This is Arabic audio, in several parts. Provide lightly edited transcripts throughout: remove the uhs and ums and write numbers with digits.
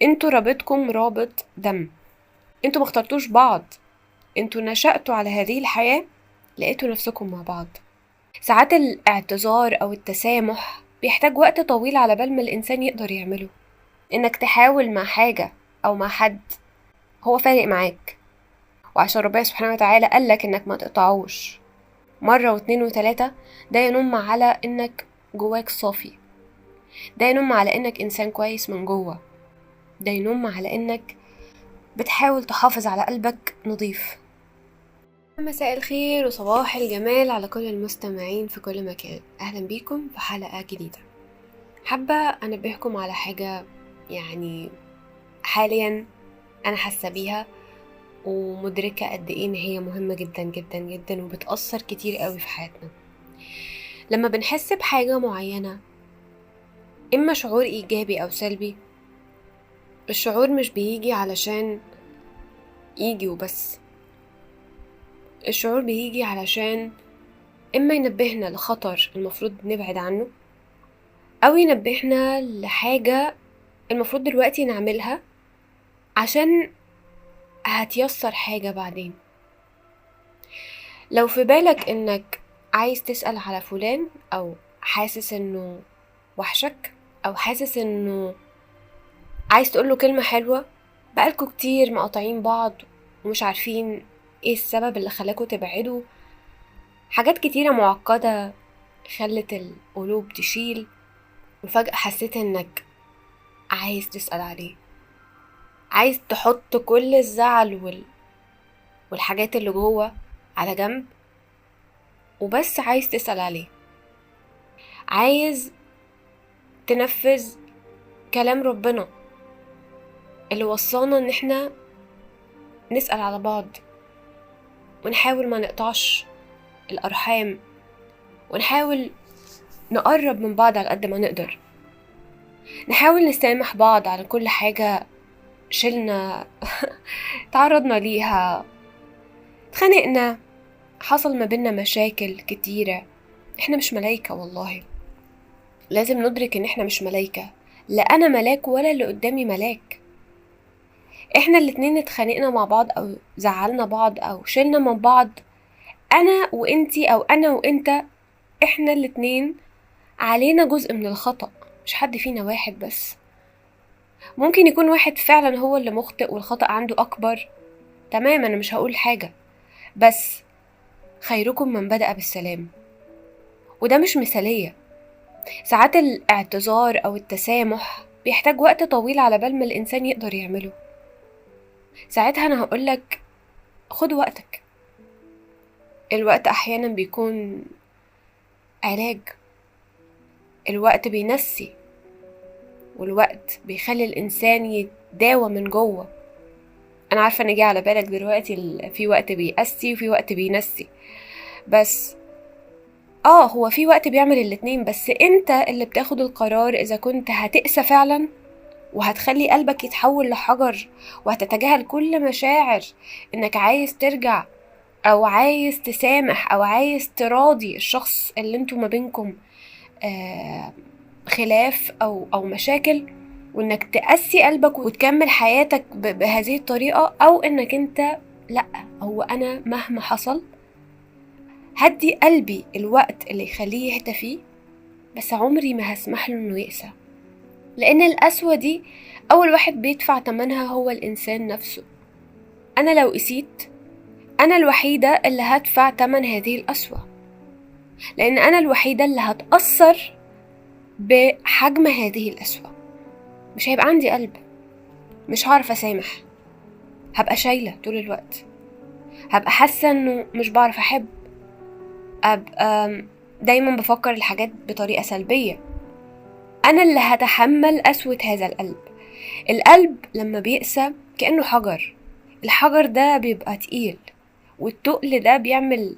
انتوا رابطكم رابط دم، انتوا ما اخترتوش بعض، انتوا نشأتوا على هذه الحياة، لقيتوا نفسكم مع بعض. ساعات الاعتذار او التسامح بيحتاج وقت طويل على بال ما الانسان يقدر يعمله. انك تحاول مع حاجة او مع حد هو فارق معاك، وعشان ربنا سبحانه وتعالى قالك انك ما تقطعوش مرة واتنين وتلاتة، ده ينم على انك جواك صافي، ده ينم على انك انسان كويس من جوه، ده ينم على انك بتحاول تحافظ على قلبك نظيف. مساء الخير وصباح الجمال على كل المستمعين في كل مكان، اهلا بيكم في حلقة جديدة. حابة انبهكم على حاجة يعني حاليا انا حاسة بيها ومدركة قد ايه ان هي مهمة جدا جدا جدا وبتأثر كتير قوي في حياتنا. لما بنحس بحاجة معينة، اما شعور ايجابي او سلبي، الشعور مش بيجي علشان يجي وبس، الشعور بيجي علشان اما ينبهنا لخطر المفروض نبعد عنه، او ينبهنا لحاجة المفروض دلوقتي نعملها عشان هتيسر حاجة بعدين. لو في بالك انك عايز تسأل على فلان، او حاسس انه وحشك، او حاسس انه عايز تقوله كلمة حلوة، بقالكوا كتير مقاطعين بعض ومش عارفين ايه السبب اللي خلاكوا تبعدوا، حاجات كتيرة معقدة خلت القلوب تشيل، وفجأة حسيت انك عايز تسأل عليه، عايز تحط كل الزعل والحاجات اللي جوه على جنب، وبس عايز تسأل عليه، عايز تنفذ كلام ربنا اللي وصانا ان احنا نسأل على بعض، ونحاول ما نقطعش الأرحام، ونحاول نقرب من بعض على قد ما نقدر، نحاول نسامح بعض على كل حاجة شلنا تعرضنا ليها، اتخانقنا، حصل ما بينا مشاكل كتيرة. احنا مش ملايكة والله، لازم ندرك ان احنا مش ملايكة، لا انا ملاك ولا اللي قدامي ملاك. احنا الاتنين اتخانقنا مع بعض او زعلنا بعض او شلنا من بعض، انا وانتي او انا وانت، احنا الاتنين علينا جزء من الخطأ، مش حد فينا واحد بس. ممكن يكون واحد فعلا هو اللي مخطئ والخطأ عنده اكبر، تمام، انا مش هقول حاجة، بس خيركم من بدأ بالسلام، وده مش مثالية. ساعات الاعتذار او التسامح بيحتاج وقت طويل على بال ما الانسان يقدر يعمله. ساعتها انا هقولك خد وقتك، الوقت احيانا بيكون علاج، الوقت بينسي، والوقت بيخلي الانسان يتداوى من جوه. انا عارفة ان جه على بالك دلوقتي في وقت بيقسي وفي وقت بينسي، بس هو في وقت بيعمل الاتنين، بس انت اللي بتاخد القرار اذا كنت هتقسى فعلا وهتخلي قلبك يتحول لحجر، وهتتجاهل كل مشاعر انك عايز ترجع او عايز تسامح او عايز تراضي الشخص اللي انتوا ما بينكم خلاف او مشاكل، وانك تقسي قلبك وتكمل حياتك بهذه الطريقة، او انك انت لا، هو انا مهما حصل هدي قلبي الوقت اللي يخليه يهدى فيه، بس عمري ما هسمح له انه يقسى، لان القسوة دي اول واحد بيدفع تمنها هو الانسان نفسه. انا لو قسيت انا الوحيدة اللي هدفع تمن هذه القسوة، لان انا الوحيدة اللي هتأثر بحجم هذه القسوة. مش هيبقى عندي قلب، مش هعرف اسامح، هبقى شايلة طول الوقت، هبقى حاسة انه مش بعرف احب، ابقى دايما بفكر الحاجات بطريقة سلبية. انا اللي هتحمل قسوة هذا القلب. القلب لما بيقسى كأنه حجر، الحجر ده بيبقى تقيل، والتقل ده بيعمل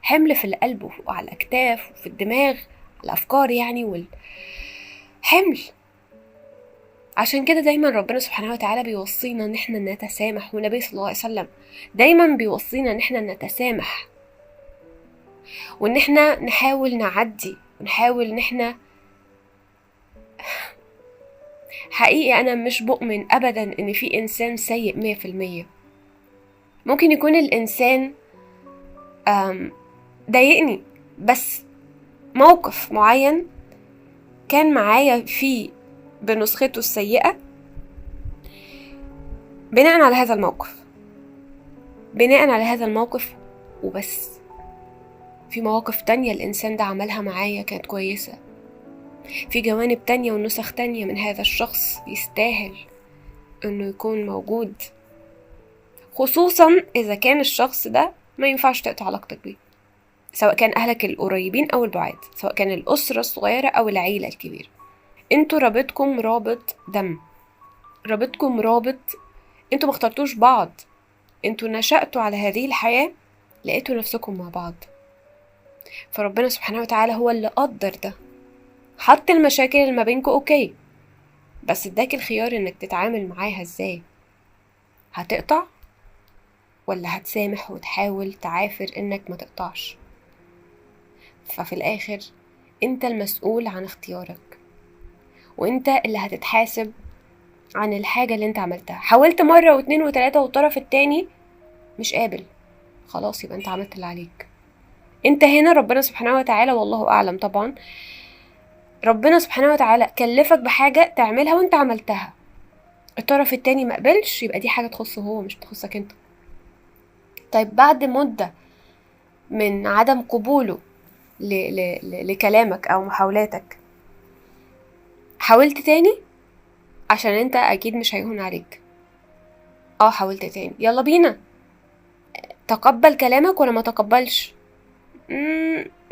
حمل في القلب وعلى الأكتاف وفي الدماغ، الأفكار يعني، والحمل. عشان كده دايما ربنا سبحانه وتعالى بيوصينا ان احنا نتسامح، والنبي صلى الله عليه وسلم دايما بيوصينا ان احنا نتسامح، وان احنا نحاول نعدي، ونحاول ان احنا حقيقي أنا مش بؤمن أبدا إن في إنسان سيء 100%. ممكن يكون الإنسان ضايقني، بس موقف معين كان معايا فيه بنسخته السيئة، بناء على هذا الموقف وبس. في مواقف تانية الإنسان ده عملها معايا كانت كويسة، في جوانب تانية ونسخ تانية من هذا الشخص يستاهل إنه يكون موجود، خصوصا إذا كان الشخص ده ما ينفعش تقطع علاقتك بيه، سواء كان أهلك القريبين أو البعاد، سواء كان الأسرة الصغيرة أو العيلة الكبيرة. انتوا رابطكم رابط دم، رابطكم رابط، انتوا ما اخترتوش بعض، انتوا نشأتوا على هذه الحياة، لقيتوا نفسكم مع بعض. فربنا سبحانه وتعالى هو اللي قدر ده، حط المشاكل اللي ما بينكوا اوكي، بس اداك الخيار انك تتعامل معاها ازاي. هتقطع ولا هتسامح وتحاول تعافر انك ما تقطعش؟ ففي الاخر انت المسؤول عن اختيارك، وانت اللي هتتحاسب عن الحاجة اللي انت عملتها. حاولت مرة واتنين وتلاتة والطرف التاني مش قابل، خلاص يبقى انت عملت اللي عليك. انت هنا ربنا سبحانه وتعالى، والله اعلم طبعا، ربنا سبحانه وتعالى كلفك بحاجة تعملها وانت عملتها، الطرف التاني ما قبلش، يبقى دي حاجة تخصه هو مش تخصك انت. طيب بعد مدة من عدم قبوله لكلامك او محاولاتك، حاولت تاني عشان انت اكيد مش هيهون عليك. حاولت تاني، يلا بينا، تقبل كلامك ولا ما تقبلش؟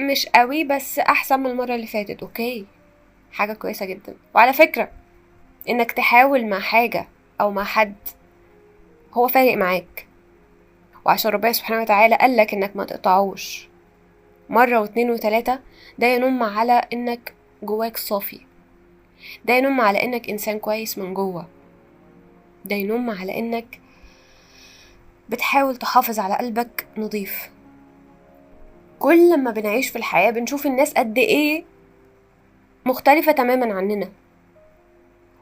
مش قوي، بس احسن من المرة اللي فاتت، اوكي، حاجة كويسة جدا. وعلى فكرة انك تحاول مع حاجة او مع حد هو فارق معاك، وعشان ربنا سبحانه وتعالى قالك انك ما تقطعوش مرة واتنين وتلاتة، ده ينم على انك جواك صافي، ده ينم على انك انسان كويس من جوه، ده ينم على انك بتحاول تحافظ على قلبك نظيف. كل لما بنعيش في الحياة بنشوف الناس قد ايه مختلفة تماما عننا،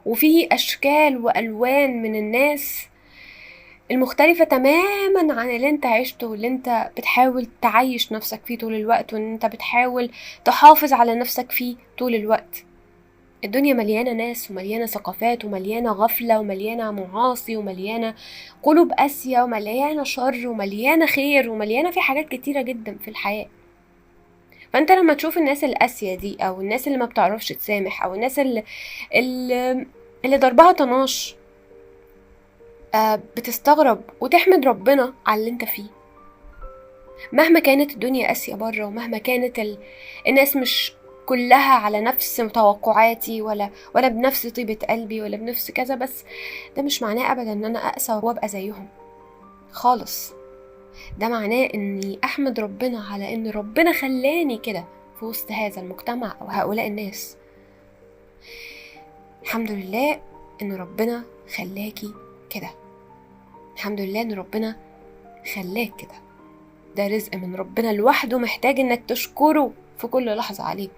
وفي اشكال والوان من الناس المختلفة تماما عن اللي انت عشته واللي انت بتحاول تعيش نفسك فيه طول الوقت، وان انت بتحاول تحافظ على نفسك فيه طول الوقت. الدنيا مليانة ناس ومليانة ثقافات ومليانة غفلة ومليانة معاصي ومليانة قلوب قاسية ومليانة شر ومليانة خير ومليانة في حاجات كتيرة جدا في الحياة. فانت لما تشوف الناس القاسية دي او الناس اللي ما بتعرفش تسامح او الناس اللي ضربها طناش، بتستغرب وتحمد ربنا على اللي انت فيه. مهما كانت الدنيا قاسية بره، ومهما كانت الناس مش كلها على نفس توقعاتي ولا بنفس طيبة قلبي ولا بنفس كذا، بس ده مش معناه ابدا ان انا اقسى وابقى زيهم خالص. ده معناه اني احمد ربنا على ان ربنا خلاني كده في وسط هذا المجتمع او هؤلاء الناس. الحمد لله ان ربنا خلاكي كده، الحمد لله ان ربنا خلاك كده، ده رزق من ربنا لوحده، محتاج انك تشكره في كل لحظة عليه.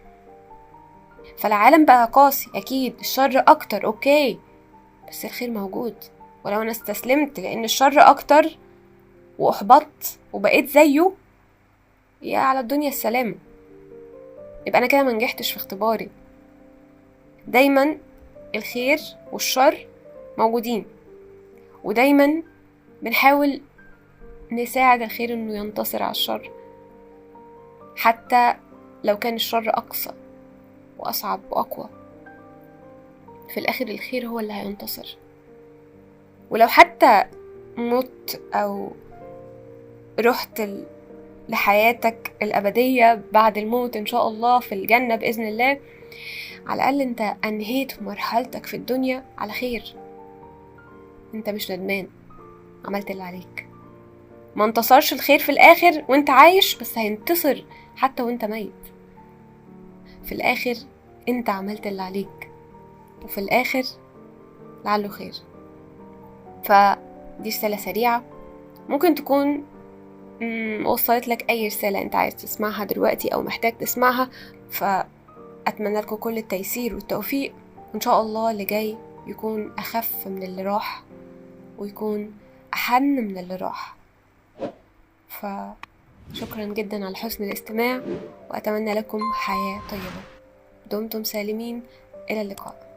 فالعالم بقى قاسي اكيد، الشر اكتر اوكي، بس الخير موجود. ولو انا استسلمت لان الشر اكتر واحبطت وبقيت زيه، يا على الدنيا السلام، يبقى انا كده منجحتش في اختباري. دايما الخير والشر موجودين، ودايما بنحاول نساعد الخير انه ينتصر على الشر، حتى لو كان الشر اقصى واصعب واقوى، في الاخر الخير هو اللي هينتصر. ولو حتى مت او رحت لحياتك الابدية بعد الموت ان شاء الله في الجنة باذن الله، على الاقل انت انهيت مرحلتك في الدنيا على خير، انت مش ندمان، عملت اللي عليك. ما انتصرش الخير في الاخر وانت عايش، بس هينتصر حتى وانت ميت. في الاخر انت عملت اللي عليك، وفي الاخر لعله خير. فدي رسالة سريعة ممكن تكون وصلت لك اي رسالة انت عايز تسمعها دلوقتي او محتاج تسمعها. فأتمنى لكم كل التيسير والتوفيق، وان شاء الله اللي جاي يكون أخف من اللي راح، ويكون أحن من اللي راح. فشكرا جدا على حسن الاستماع، وأتمنى لكم حياة طيبة. دمتم سالمين، إلى اللقاء.